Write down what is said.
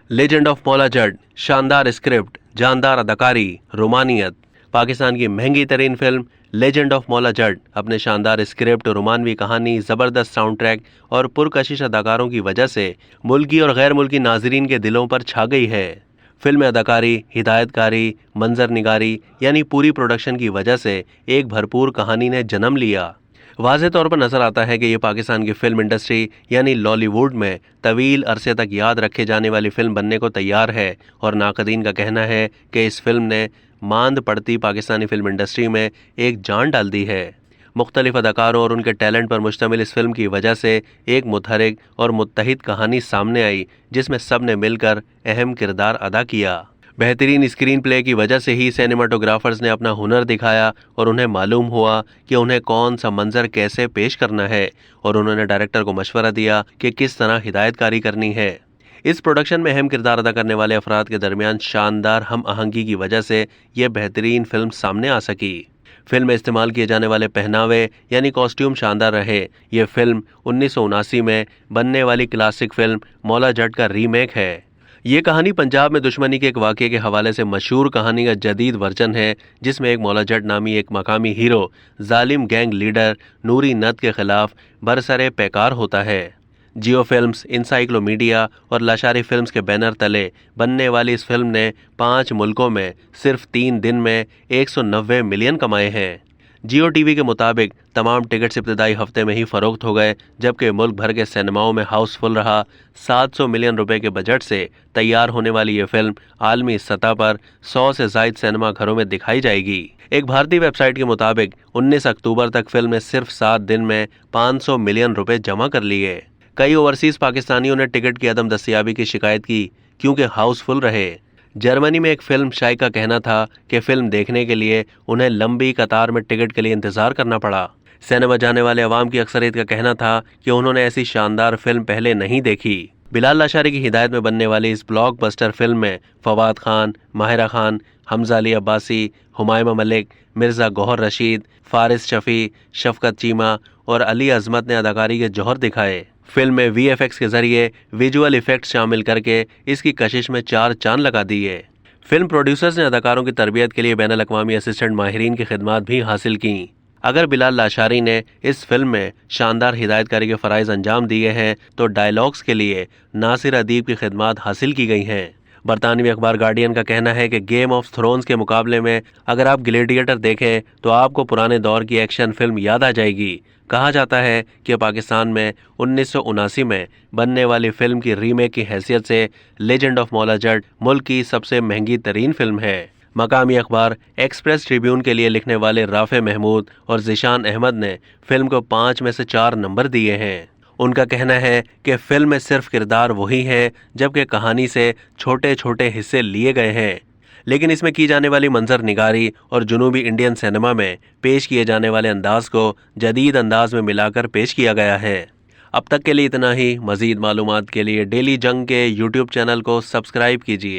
Legend of Maula Jatt, शानदार script, जानदार अदाकारी, रोमानियत। पाकिस्तान की महंगी तरीन film legend of Maula Jatt अपने शानदार स्क्रिप्ट, रोमानवी कहानी, जबरदस्त साउंड ट्रैक और पुरकशिश अदाकारों की वजह से मुल्की और गैर मुल्की नाजरीन के दिलों पर छा गई है। फिल्म में अदाकारी, हिदायतकारी, मंजर निगारी यानी पूरी प्रोडक्शन की वजह से एक भरपूर कहानी ने जन्म लिया। वाज़ेह तौर पर नजर आता है कि ये पाकिस्तान की फिल्म इंडस्ट्री यानी लॉलीवुड में तवील अरसे तक याद रखे जाने वाली फिल्म बनने को तैयार है और नाकदीन का कहना है कि इस फिल्म ने मांद पड़ती पाकिस्तानी फिल्म इंडस्ट्री में एक जान डाल दी है। मुख्तलिफ अदाकारों और उनके टैलेंट पर मुश्तमिल इस फिल्म की वजह से एक मुतहरिक और मुत्तहिद कहानी सामने आई जिसमें सब ने मिलकर अहम किरदार अदा किया। बेहतरीन स्क्रीन प्ले की वजह से ही सिनेमाटोग्राफर्स ने अपना हुनर दिखाया और उन्हें मालूम हुआ कि उन्हें कौन सा मंजर कैसे पेश करना है और उन्होंने डायरेक्टर को मशवरा दिया कि किस तरह हिदायतकारी करनी है। इस प्रोडक्शन में अहम किरदार अदा करने वाले अफराद के दरमियान शानदार हम आहंगी की वजह से यह बेहतरीन फिल्म सामने आ सकी। फिल्म में इस्तेमाल किए जाने वाले पहनावे यानी कॉस्ट्यूम शानदार रहे। ये फिल्म 1979 में बनने वाली क्लासिक फिल्म मौला जट का रीमेक है। ये कहानी पंजाब में दुश्मनी के एक वाक़े के हवाले से मशहूर कहानी का जदीद वर्जन है जिसमें एक मौला जट नामी एक मकामी हीरो जालिम गैंग लीडर नूरी नद के खिलाफ बरसरे पैकार होता है। जियो फिल्म्स, इंसाइक्लोमीडिया और लाशारी फिल्म्स के बैनर तले बनने वाली इस फिल्म ने 5 मुल्कों में सिर्फ 3 दिन में 190 मिलियन कमाए हैं। जियो टीवी के मुताबिक तमाम टिकट्स इब्तदाई हफ्ते में ही फरोख्त हो गए, जबकि मुल्क भर के सिनेमाओं में हाउसफुल रहा। 700 मिलियन रुपए के बजट से तैयार होने वाली ये फिल्म आलमी सतह पर 100 से जायद सिनेमा घरों में दिखाई जाएगी। एक भारतीय वेबसाइट के मुताबिक 19 अक्टूबर तक फिल्म ने सिर्फ 7 दिन में 500 मिलियन रुपए जमा कर लिए। कई ओवरसीज पाकिस्तानियों ने टिकट की अदम दस्तयाबी की शिकायत की क्योंकि हाउसफुल रहे। जर्मनी में एक फिल्म शाई का कहना था कि फिल्म देखने के लिए उन्हें लंबी कतार में टिकट के लिए इंतजार करना पड़ा। सिनेमा जाने वाले अवाम की अक्सरियत का कहना था कि उन्होंने ऐसी शानदार फिल्म पहले नहीं देखी। बिलाल लाशारी की हिदायत में बनने वाली इस ब्लॉकबस्टर फिल्म में फवाद खान, माहिरा खान, हमजा अली अब्बासी, हुमायूमा मलिक, मिर्ज़ा गौहर रशीद, फारिस शफी, शफकत चीमा और अली अजमत ने अदाकारी के जौहर दिखाए। फिल्म में VFX के जरिए विजुअल इफेक्ट्स शामिल करके इसकी कशिश में 4 चांद लगा दिए। फिल्म प्रोड्यूसर्स ने अदाकारों की तरबियत के लिए बैनुल अक़वामी असिस्टेंट माहिरीन की खिदमत भी हासिल की। अगर बिलाल लाशारी ने इस फिल्म में शानदार हिदायतकारी के फ़राइज़ अंजाम दिए हैं तो डायलॉग्स के लिए नासिर अदीब की खिदमत हासिल की गई हैं। बरतानवी अखबार गार्डियन का कहना है कि गेम ऑफ थ्रोन्स के मुकाबले में अगर आप ग्लैडिएटर देखें तो आपको पुराने दौर की एक्शन फिल्म याद आ जाएगी। कहा जाता है कि पाकिस्तान में 1979 में बनने वाली फिल्म की रीमेक की हैसियत से लेजेंड ऑफ मौला जट मुल्क की सबसे महंगी तरीन फिल्म है। मकामी अखबार एक्सप्रेस ट्रिब्यून के लिए लिखने वाले राफे महमूद और ज़ीशान अहमद ने फिल्म को 5 में से 4 नंबर दिए हैं। उनका कहना है कि फिल्म में सिर्फ किरदार वही हैं जबकि कहानी से छोटे छोटे हिस्से लिए गए हैं, लेकिन इसमें की जाने वाली मंजर निगारी और जुनूबी इंडियन सिनेमा में पेश किए जाने वाले अंदाज को जदीद अंदाज में मिलाकर पेश किया गया है। अब तक के लिए इतना ही। मज़ीद मालूमात के लिए डेली जंग के YouTube चैनल को सब्सक्राइब कीजिए।